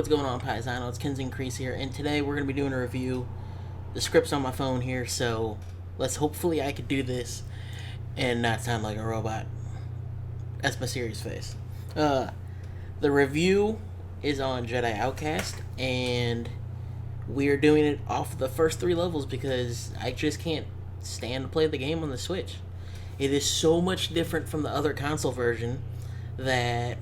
what's going on, Paisano? It's Kenzen Crese here, and today we're going to be doing a review. The script's on my phone here, so hopefully I could do this and not sound like a robot. That's my serious face. The review is on Jedi Outcast, and we are doing it off the first 3 levels because I just can't stand to play the game on the Switch. It is so much different from the other console version that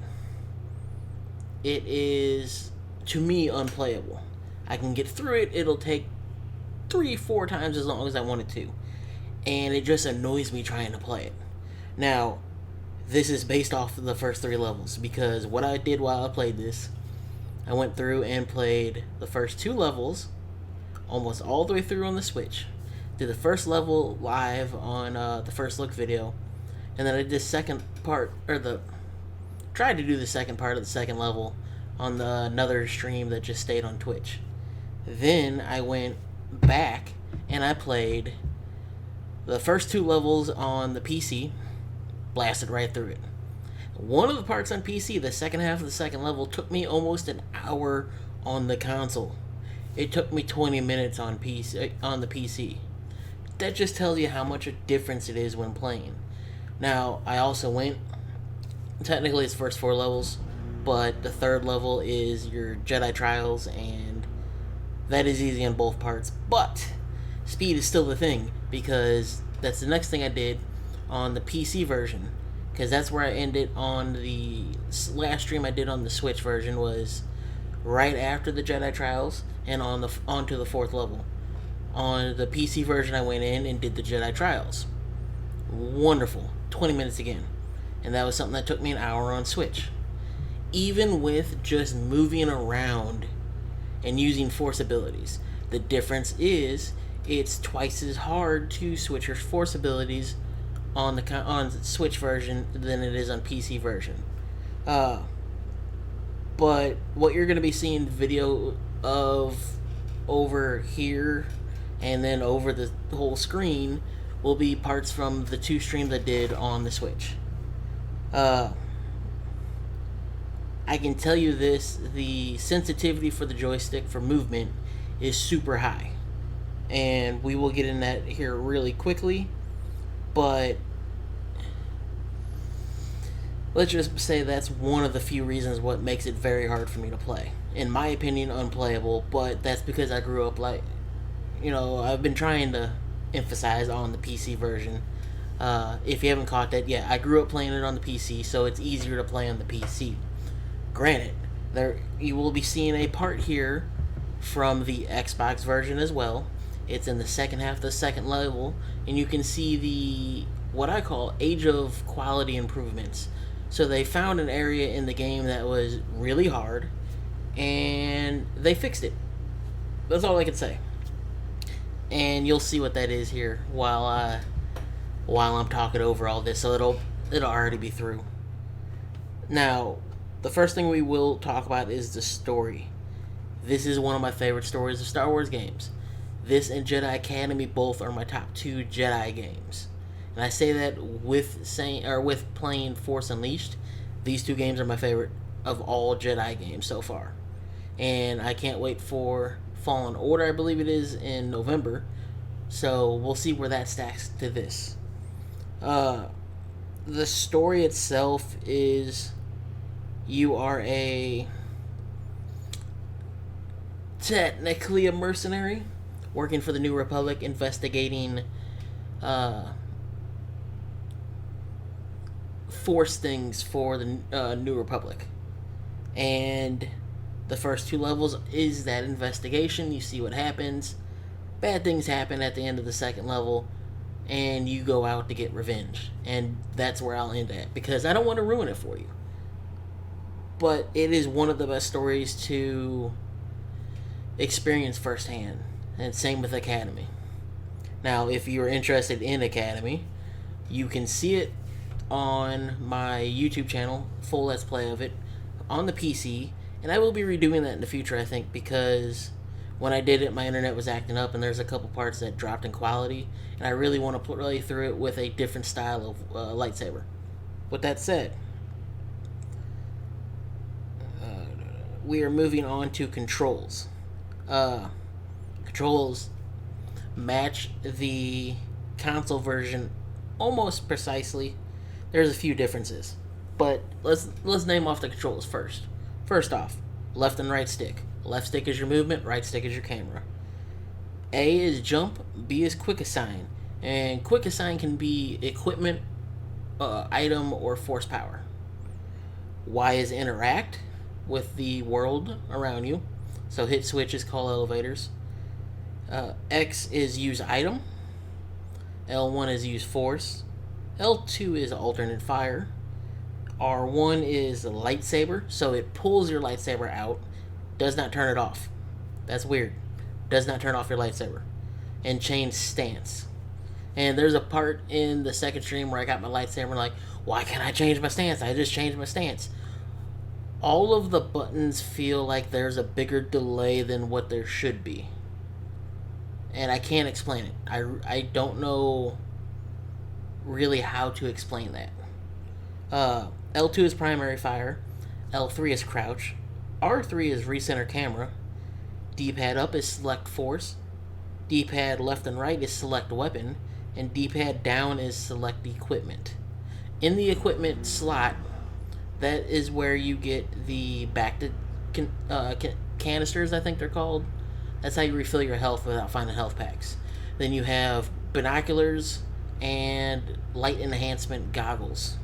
it is, to me, unplayable. I can get through it. It'll take 3-4 times as long as I want it to. And it just annoys me trying to play it. Now, this is based off of the first 3 levels, because what I did while I played this, I went through and played the first 2 levels almost all the way through on the Switch. Did the first level live on the first look video, and then I did the second part, tried to do the second part of the second level on another stream that just stayed on Twitch. Then I went back and I played the first 2 levels on the PC, blasted right through it. One of the parts on PC, the second half of the second level, took me almost an hour on the console. It took me 20 minutes on the PC. That just tells you how much a difference it is when playing. Now, I also went, technically it's first 4 levels, but the 3rd level is your Jedi Trials, and that is easy on both parts. But speed is still the thing, because that's the next thing I did on the PC version, because that's where I ended on the last stream I did on the Switch version, was right after the Jedi Trials and onto the 4th level. On the PC version, I went in and did the Jedi Trials. Wonderful. 20 minutes again. And that was something that took me an hour on Switch. Even with just moving around and using Force abilities, the difference is it's twice as hard to switch your Force abilities on the Switch version than it is on PC version. But what you're going to be seeing video of over here and then over the whole screen will be parts from the 2 streams I did on the Switch. I can tell you this, the sensitivity for the joystick for movement is super high. And we will get in that here really quickly. But let's just say that's one of the few reasons what makes it very hard for me to play. In my opinion, unplayable, but that's because I grew up I've been trying to emphasize on the PC version. If you haven't caught that, yeah, I grew up playing it on the PC, so it's easier to play on the PC. Granted, you will be seeing a part here from the Xbox version as well. It's in the second half of the second level, and you can see the, what I call, age of quality improvements. So they found an area in the game that was really hard, and they fixed it. That's all I can say. And you'll see what that is here while I'm talking over all this, so it'll already be through. Now, the first thing we will talk about is the story. This is one of my favorite stories of Star Wars games. This and Jedi Academy both are my top 2 Jedi games. And I say that with playing Force Unleashed. These 2 games are my favorite of all Jedi games so far. And I can't wait for Fallen Order, I believe it is, in November. So we'll see where that stacks to this. The story itself is, you are technically a mercenary working for the New Republic, investigating Force things for the New Republic. And the first 2 levels is that investigation. You see what happens. Bad things happen at the end of the second level, and you go out to get revenge. And that's where I'll end at, because I don't want to ruin it for you. But it is one of the best stories to experience firsthand. And same with Academy. Now, if you're interested in Academy, you can see it on my YouTube channel, full Let's Play of it, on the PC. And I will be redoing that in the future, I think, because when I did it, my internet was acting up, and there's a couple parts that dropped in quality, and I really want to play through it with a different style of lightsaber. With that said, we are moving on to controls. Controls match the console version almost precisely. There's a few differences, but let's name off the controls first. First off, left and right stick. Left stick is your movement, right stick is your camera. A is jump, B is quick assign, and quick assign can be equipment, item, or force power. Y is interact with the world around you, so hit switches, call elevators. X is use item. L1 is use force. L2 is alternate fire. R1 is lightsaber, so it pulls your lightsaber out, does not turn it off. That's weird. Does not turn off your lightsaber. And change stance. And there's a part in the second stream where I got my lightsaber like, why can't I change my stance? I just changed my stance. All of the buttons feel like there's a bigger delay than what there should be. And I can't explain it. I don't know really how to explain that. L2 is primary fire. L3 is crouch. R3 is recenter camera. D-pad up is select force. D-pad left and right is select weapon. And D-pad down is select equipment. In the equipment slot, that is where you get the canisters, I think they're called. That's how you refill your health without finding health packs. Then you have binoculars and light enhancement goggles.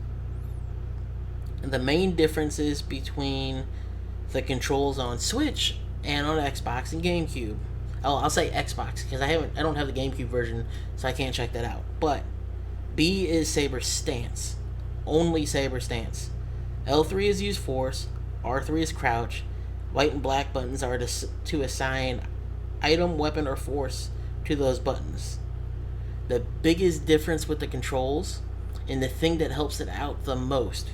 And the main differences between the controls on Switch and on Xbox and GameCube. I'll say Xbox because I don't have the GameCube version, so I can't check that out. But B is saber stance, only saber stance. L3 is use force. R3 is crouch. White and black buttons are to assign item, weapon, or force to those buttons. The biggest difference with the controls, and the thing that helps it out the most,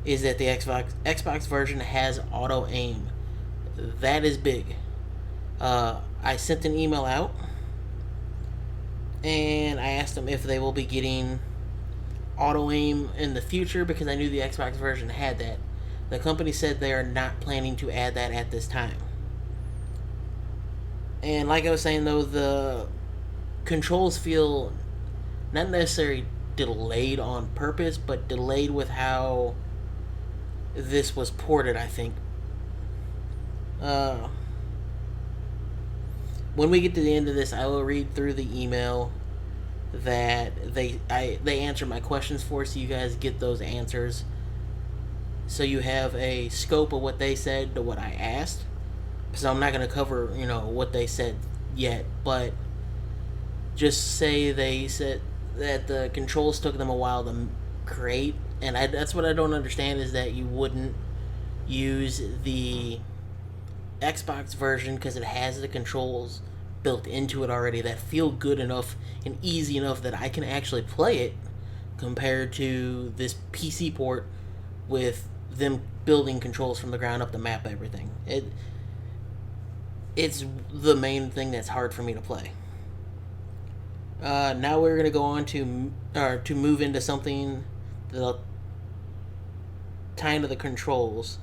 is that the Xbox version has auto aim. That is big. I sent an email out and I asked them if they will be getting auto aim in the future because I knew the Xbox version had that. The company said they are not planning to add that at this time. And like I was saying though, the controls feel not necessarily delayed on purpose, but delayed with how this was ported, I think. When we get to the end of this, I will read through the email that they answer my questions for, so you guys get those answers. So you have a scope of what they said to what I asked. So I'm not going to cover, what they said yet, but just say they said that the controls took them a while to create, and that's what I don't understand is that you wouldn't use the Xbox version because it has the controls built into it already that feel good enough and easy enough that I can actually play it compared to this PC port with them building controls from the ground up to map everything. It's the main thing that's hard for me to play. Now we're going to go on to move into something that'll tie into the controls.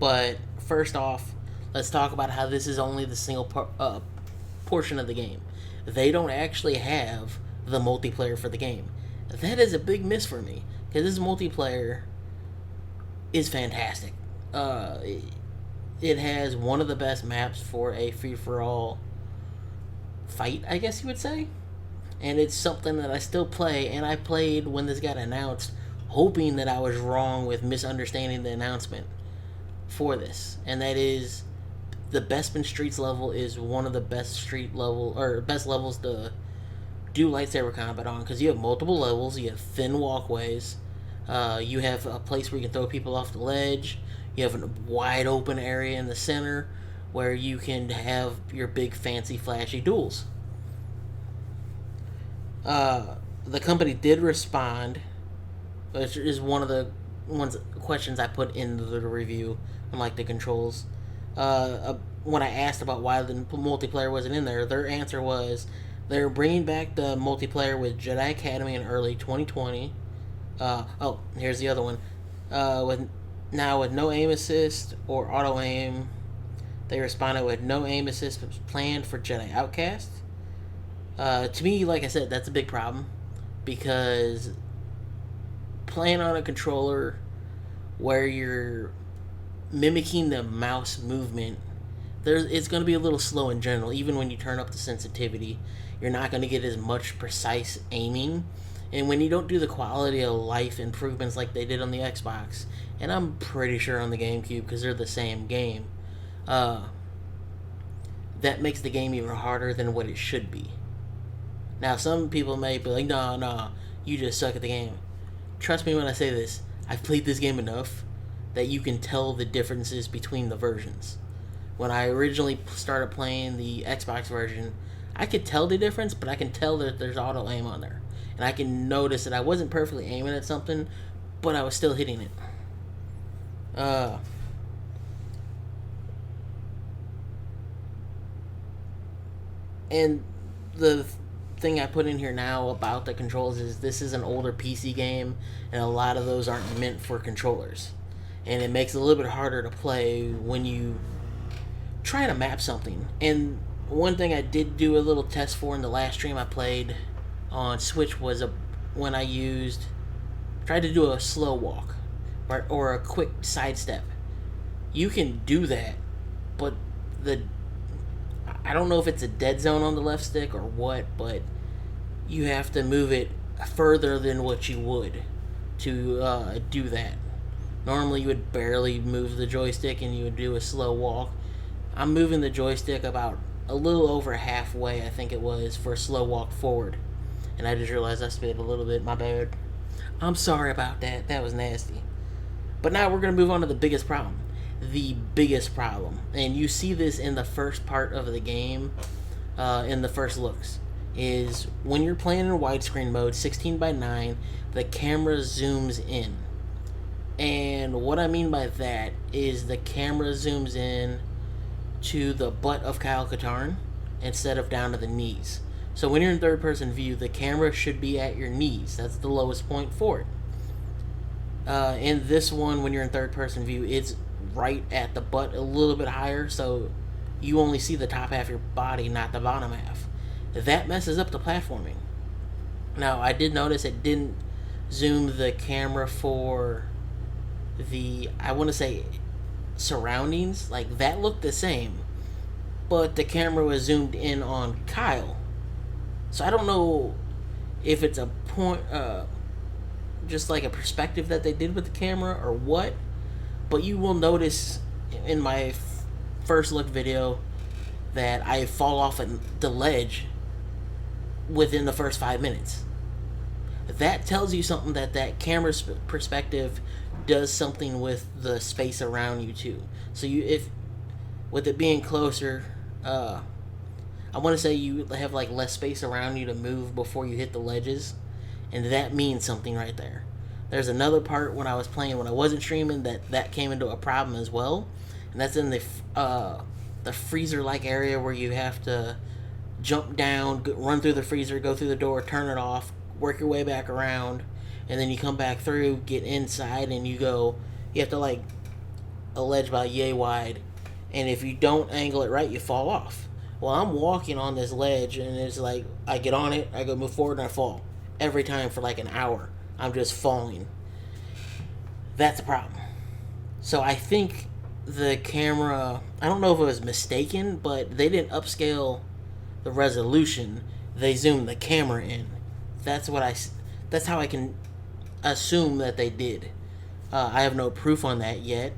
But first off, let's talk about how this is only the single portion of the game. They don't actually have the multiplayer for the game. That is a big miss for me, because this multiplayer is fantastic. It has one of the best maps for a free-for-all fight, I guess you would say. And it's something that I still play, and I played when this got announced, hoping that I was wrong with misunderstanding the announcement for this. And that is, the Bespin Streets level is one of the best best levels to do lightsaber combat on, because you have multiple levels, you have thin walkways, you have a place where you can throw people off the ledge, you have a wide open area in the center where you can have your big fancy flashy duels. The company did respond, which is one of the questions I put in the review, unlike the controls. When I asked about why the multiplayer wasn't in there, their answer was they're bringing back the multiplayer with Jedi Academy in early 2020. Here's the other one. Now, with no aim assist or auto aim, they responded with no aim assist planned for Jedi Outcast. To me, like I said, that's a big problem because playing on a controller where you're mimicking the mouse movement, it's going to be a little slow in general. Even when you turn up the sensitivity, you're not going to get as much precise aiming. And when you don't do the quality of life improvements like they did on the Xbox, and I'm pretty sure on the GameCube because they're the same game, uh, that makes the game even harder than what it should be. Now, some people may be like, no, you just suck at the game. Trust me when I say this, I've played this game enough that you can tell the differences between the versions. When I originally started playing the Xbox version, I could tell the difference, but I can tell that there's auto aim on there. And I can notice that I wasn't perfectly aiming at something, but I was still hitting it. And the thing I put in here now about the controls is this is an older PC game, and a lot of those aren't meant for controllers. And it makes it a little bit harder to play when you try to map something. And one thing I did do a little test for in the last stream I played on Switch was when I tried to do a slow walk or a quick sidestep. You can do that, but I don't know if it's a dead zone on the left stick or what, but you have to move it further than what you would to do that. Normally you would barely move the joystick and you would do a slow walk. I'm moving the joystick about a little over halfway, I think it was, for a slow walk forward. And I just realized I spit a little bit, my bad. I'm sorry about that, that was nasty. But now we're going to move on to the biggest problem. The biggest problem. And you see this in the first part of the game, in the first looks, is when you're playing in widescreen mode, 16:9, the camera zooms in. And what I mean by that is the camera zooms in to the butt of Kyle Katarn instead of down to the knees. So when you're in third person view, the camera should be at your knees. That's the lowest point for it. In this one, when you're in third person view, it's right at the butt, a little bit higher, so you only see the top half of your body, not the bottom half. That messes up the platforming. Now, I did notice it didn't zoom the camera for the, I want to say, surroundings. Like, that looked the same, but the camera was zoomed in on Kyle. So I don't know if it's a point, just like a perspective that they did with the camera or what, but you will notice in my first look video that I fall off the ledge within the first 5 minutes. That tells you something, that camera perspective does something with the space around you too. So if with it being closer, I want to say you have like less space around you to move before you hit the ledges, and that means something right there. There's another part when I was playing, when I wasn't streaming, that came into a problem as well, and that's in the freezer-like area where you have to jump down, run through the freezer, go through the door, turn it off, work your way back around, and then you come back through, get inside, and you have to like a ledge about yay wide, and if you don't angle it right, you fall off. Well, I'm walking on this ledge, and it's like I get on it, I go move forward, and I fall every time for like an hour. I'm just falling. That's a problem. So I think the camera, I don't know if it was mistaken, but they didn't upscale the resolution. They zoomed the camera in. That's how I can assume that they did. I have no proof on that yet.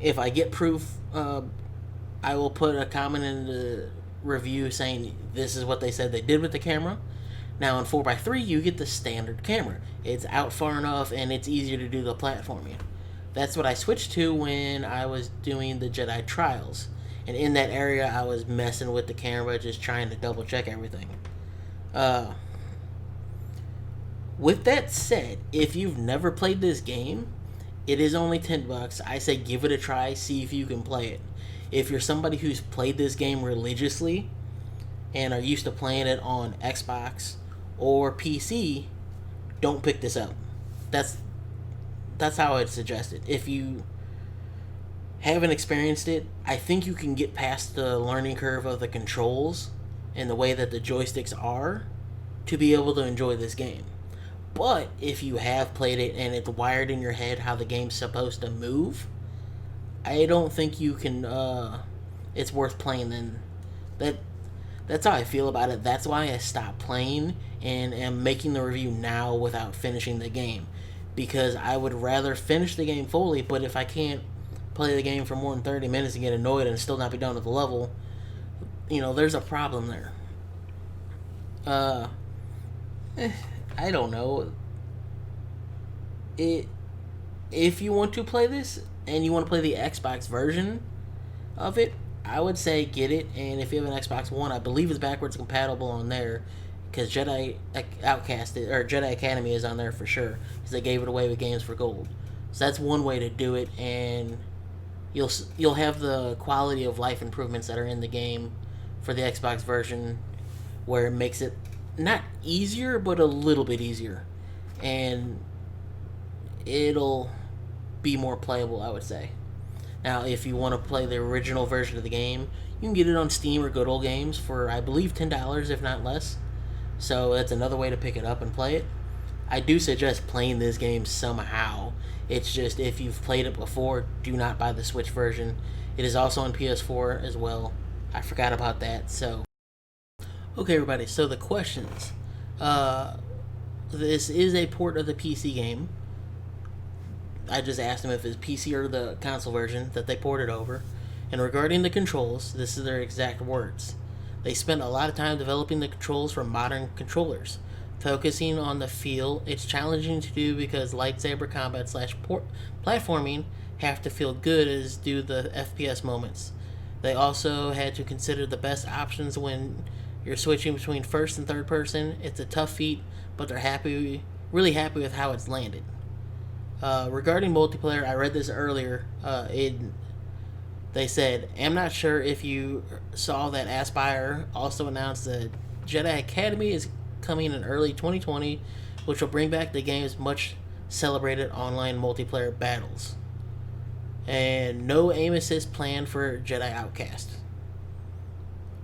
If I get proof, I will put a comment in the review saying this is what they said they did with the camera. Now in 4x3 you get the standard camera. It's out far enough and it's easier to do the platforming. That's what I switched to when I was doing the Jedi Trials. And in that area I was messing with the camera, just trying to double check everything. With that said, if you've never played this game, it is only $10. I say give it a try, see if you can play it. If you're somebody who's played this game religiously and are used to playing it on Xbox or PC, don't pick this up. That's that's how I'd suggest it. If you haven't experienced it, I think you can get past the learning curve of the controls and the way that the joysticks are to be able to enjoy this game. But if you have played it and it's wired in your head how the game's supposed to move, I don't think you can. It's worth playing. Then that that's how I feel about it. That's why I stopped playing and am making the review now without finishing the game, because I would rather finish the game fully. But if I can't play the game for more than 30 minutes and get annoyed and still not be done with the level, there's a problem there. Uh, I don't know. It If you want to play this and you want to play the Xbox version of it, I would say get it. And if you have an Xbox One, I believe it's backwards compatible on there, because Jedi Outcast or Jedi Academy is on there for sure, because they gave it away with Games for Gold. So that's one way to do it, and you'll have the quality of life improvements that are in the game for the Xbox version, where it makes it not easier but a little bit easier, and it'll be more playable, I would say. Now, if you want to play the original version of the game, you can get it on Steam or Good Old Games for, I believe, $10, if not less. So that's another way to pick it up and play it. I do suggest playing this game somehow. It's just, if you've played it before, do not buy the Switch version. It is also on PS4 as well. I forgot about that. So, okay, everybody. So the questions. This is a port of the PC game. I just asked them if it's PC or the console version that they ported over. And regarding the controls, this is their exact words. They spent a lot of time developing the controls for modern controllers. Focusing on the feel, it's challenging to do because lightsaber combat / platforming have to feel good as do the FPS moments. They also had to consider the best options when you're switching between first and third person. It's a tough feat, but they're really happy with how it's landed. Regarding multiplayer, I read this earlier. They said, I'm not sure if you saw that Aspire also announced that Jedi Academy is coming in early 2020, which will bring back the game's much celebrated online multiplayer battles. And no aim assist planned for Jedi Outcast.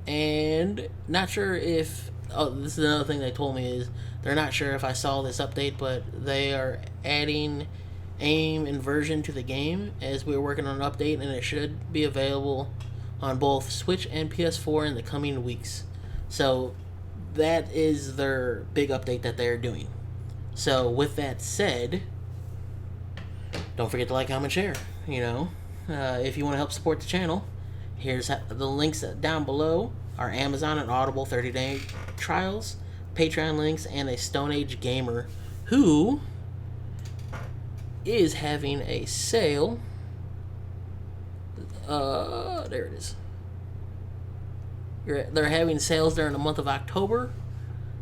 And not sure if... Oh, this is another thing they told me is they're not sure if I saw this update, but they are adding aim inversion to the game as we're working on an update, and it should be available on both Switch and PS4 in the coming weeks. So that is their big update that they're doing. So with that said, don't forget to like, comment, share. If you want to help support the channel, here's the links down below. Our Amazon and Audible 30-day trials, Patreon links, and a Stone Age gamer who is having a sale. There it is. They're having sales during the month of October,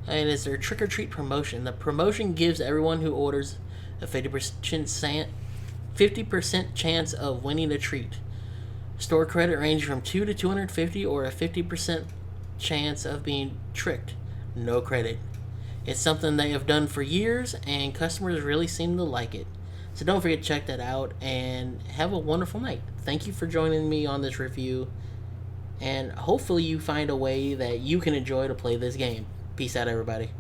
and it's their Trick or Treat promotion. The promotion gives everyone who orders a 50% chance of winning a treat. Store credit ranging from $2 to $250, or a 50% chance of being tricked. No credit. It's something they have done for years, and customers really seem to like it. So don't forget to check that out, and have a wonderful night. Thank you for joining me on this review, and hopefully you find a way that you can enjoy to play this game. Peace out, everybody.